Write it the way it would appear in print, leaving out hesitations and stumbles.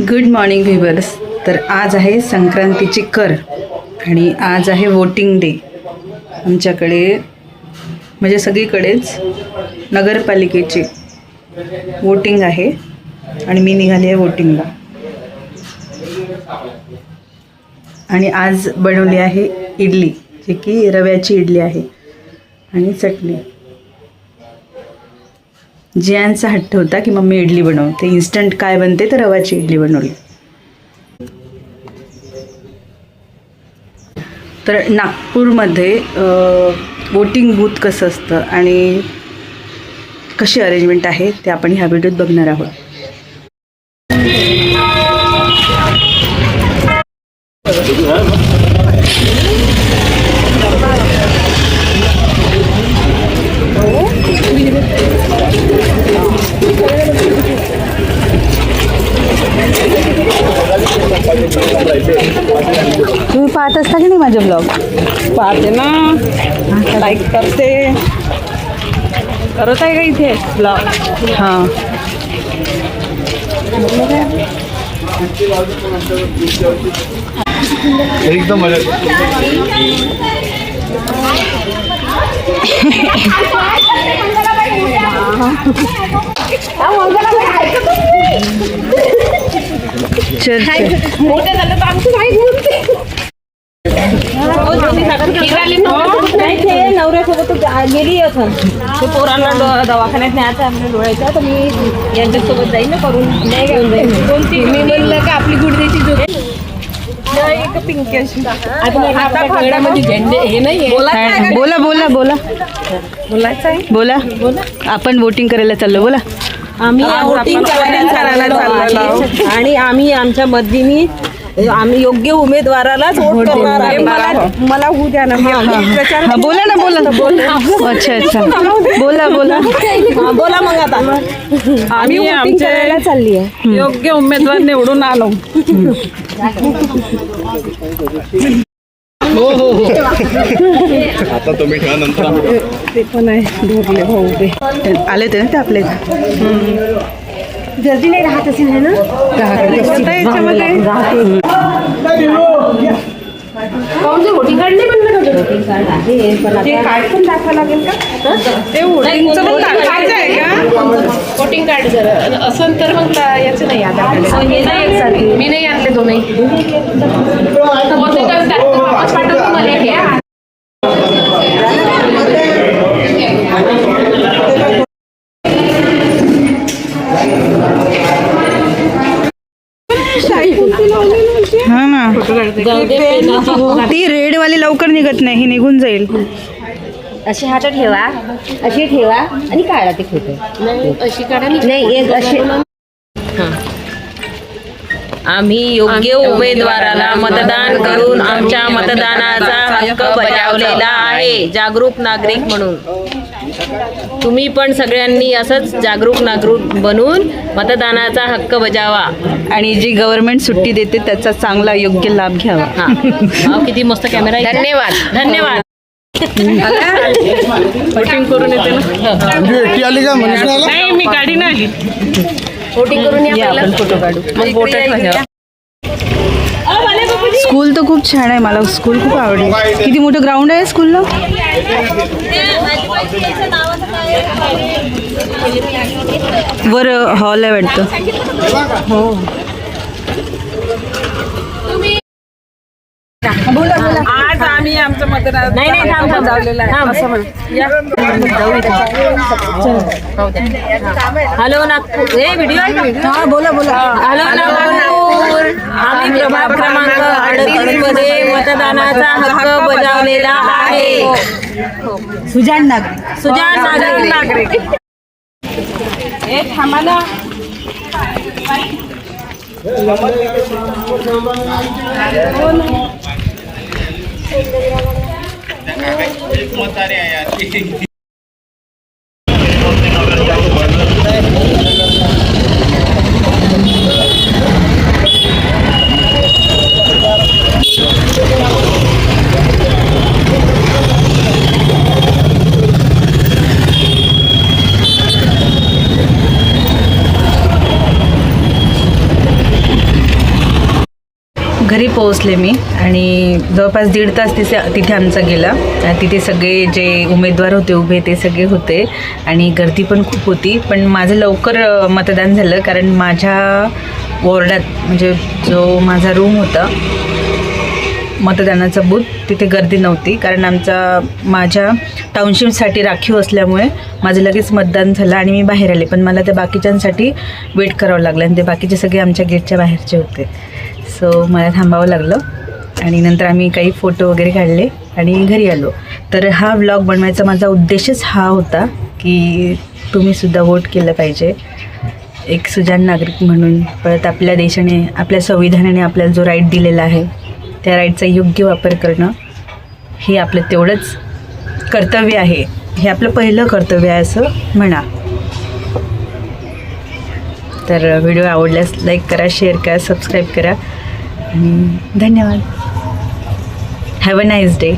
Good morning viewers. तर आज आहे संक्रांतीची कर आणि आज आहे वोटिंग डे. आमच्याकडे म्हणजे सगळीकडेच नगरपालिकेची वोटिंग आहे आणि मी निघाली आहे वोटिंगला. आणि आज बनवली आहे इडली, जी की रव्याची इडली आहे आणि चटणी. जियांचा हट्ट होता की मम्मी इडली बनवते. इन्स्टंट काय बनते तर रव्याची इडली बनवली. तर नागपूरमध्ये वोटिंग बूथ कसं असतं आणि कशी अरेंजमेंट आहे ते आपण ह्या व्हिडिओत बघणार आहोत. तुम्ही पाहत असता की नाही माझे ब्लॉग? पाहते ना, लाईक करते. करत आहे का इथे ब्लॉग? हां, एकदम मजा. मोठे झालं तर आमचं माहीत नवऱ्यासोबत गेली असं ते पोरांना दवाखान्यात न्यायचं आपल्या डोळ्याच्या. तर मी यांच्यासोबत जाईन ना करून नाही घेऊन जाईन. कोणती मी म्हणलं का आपली गुडघ्याची जोडी एक पिंकी अशी हातामध्ये झेंडे हे नाही. बोला बोला बोला बोलायचं आहे. बोला. आपण वोटिंग करायला चाललो. बोला. आम्ही वोटिंग करायला चाललो आणि आम्ही आमच्या मदतीने आम्ही योग्य उमेदवारालाच वोट करणार आहे. मला होऊ द्या ना. बोला ना बोला. अच्छा अच्छा, बोला बोला. बोला मग. आता आम्ही वोटिंग करायला चालली आहे. योग्य उमेदवार निवडून आलो. हो हो हो. आता तुम्ही ठेवा, नंतर आम्ही ते पण आहे. ढोरले भाऊ ते आले ते ना ते आपले. गर्दी नाही राहत असेल है ना? वोटिंग कार्ड नाही बनलं का? वोटिंग कार्ड आहे पण ते कार्ड पण दाखवावं लागेल का? ते वोटिंगचं पण दाखवायचं आहे का? वोटिंग कार्ड जर असं तर मग याचं नाही. आता मी नाही आणले दोन्ही. वोटिंग कार्ड पाठवतो मला हे. हा ना, ती रेड वाली लवकर निघत नाही, ही निघून जाईल. अशी हात ठेवा, अशी ठेवा आणि काढा ते खोटं. अशी काढा नाही, एक अशी. आम्ही योग्य उमेदवाराला मतदान करून आमच्या मतदानाचा हक्क बजावलेला आहे, जागरूक नागरिक म्हणून. तुम्ही पण सगळ्यांनी असंच जागरूक नागरिक बनून मतदानाचा हक्क बजावा आणि जी गव्हर्नमेंट सुट्टी देते त्याचा चांगला योग्य लाभ घ्यावा. हा, किती मस्त कॅमेरा आहे. धन्यवाद धन्यवाद. वोटिंग करून येते ना. आली का? नाही, मी गाडी नाही. वोटिंग करून या पहिला. आपण फोटो काढू. मग बोटात स्कूल तर खूप छान आहे, मला स्कूल खूप आवडली. किती मोठं ग्राउंड आहे स्कूलला. वर हॉल आहे वाटतं. हो. आज आम्ही आमचं मतदान बजावलेलं आहे असं म्हण. हॅलो नागपूर. हे व्हिडिओ आहे का? हा, बोला बोला. हॅलो नागपूर. आम्ही प्रभाग क्रमांक 38 मध्ये मतदानाचा हक्क बजावलेला आहे. सुजाण नागरिक. सुजाण नागरिक. हे थांबाला. घरी पोहोचले मी आणि जवळपास 1.5 तास तिथे आमचा गेला. तिथे सगळे जे उमेदवार होते उभे ते सगळे होते आणि गर्दी पण खूप होती. पण माझं लवकर मतदान झालं कारण माझ्या वॉर्डात म्हणजे जो माझा रूम होता मतदानाचा बूथ तिथे गर्दी नव्हती कारण माझ्या टाउनशिपसाठी राखीव असल्यामुळे माझं लगेच मतदान झालं आणि मी बाहेर आले. पण मला त्या बाकीच्यांसाठी वेट करावं लागलं आणि ते बाकीचे सगळे आमच्या गेटच्या बाहेरचे होते. सो मला थांबावं लागलं आणि नंतर आम्ही काही फोटो वगैरे काढले आणि घरी आलो. तर हा व्लॉग बनवायचा माझा उद्देशच हा होता की तुम्हीसुद्धा वोट केलं पाहिजे एक सुजाण नागरिक म्हणून. परत आपल्या देशाने आपल्या संविधानाने आपल्याला जो राईट दिलेला आहे त्या राईटचा योग्य वापर करणं हे आपलं तेवढंच कर्तव्य आहे. हे आपलं पहिलं कर्तव्य आहे असं म्हणा. तर व्हिडिओ आवडल्यास लाईक करा, शेअर करा, सबस्क्राईब करा आणि धन्यवाद. Have a nice day.